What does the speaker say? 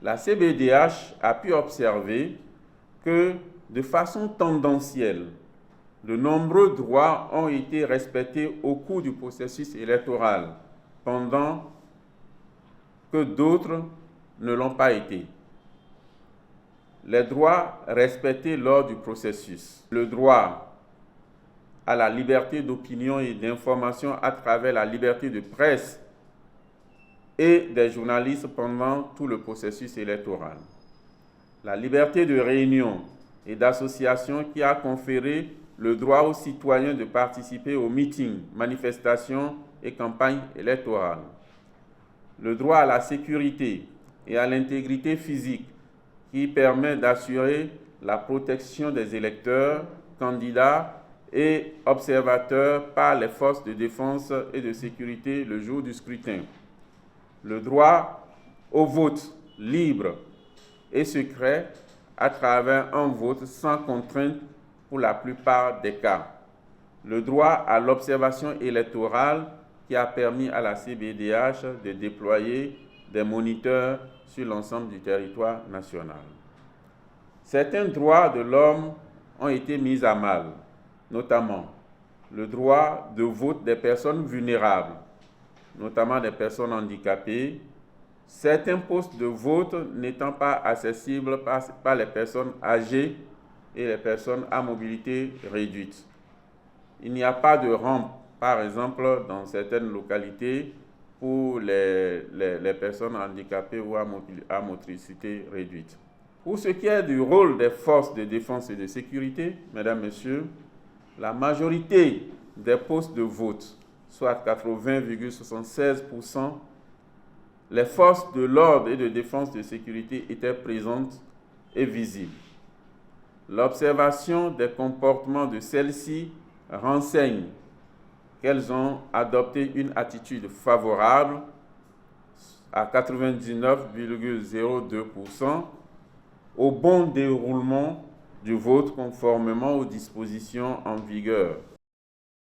la CBDH a pu observer que, de façon tendancielle, de nombreux droits ont été respectés au cours du processus électoral, pendant que d'autres ne l'ont pas été. Les droits respectés lors du processus: le droit à la liberté d'opinion et d'information à travers la liberté de presse et des journalistes pendant tout le processus électoral. La liberté de réunion et d'association qui a conféré le droit aux citoyens de participer aux meetings, manifestations et campagnes électorales. Le droit à la sécurité et à l'intégrité physique qui permet d'assurer la protection des électeurs, candidats et observateurs par les forces de défense et de sécurité le jour du scrutin. Le droit au vote libre et secret à travers un vote sans contrainte pour la plupart des cas. Le droit à l'observation électorale qui a permis à la CBDH de déployer des moniteurs sur l'ensemble du territoire national. Certains droits de l'homme ont été mis à mal, notamment le droit de vote des personnes vulnérables, notamment des personnes handicapées, certains postes de vote n'étant pas accessibles par les personnes âgées et les personnes à mobilité réduite. Il n'y a pas de rampe, par exemple, dans certaines localités pour les personnes handicapées ou à motricité réduite. Pour ce qui est du rôle des forces de défense et de sécurité, mesdames, messieurs, la majorité des postes de vote, soit 80,76%, les forces de l'ordre et de défense de sécurité étaient présentes et visibles. L'observation des comportements de celles-ci renseigne qu'elles ont adopté une attitude favorable à 99,02% au bon déroulement du vote conformément aux dispositions en vigueur.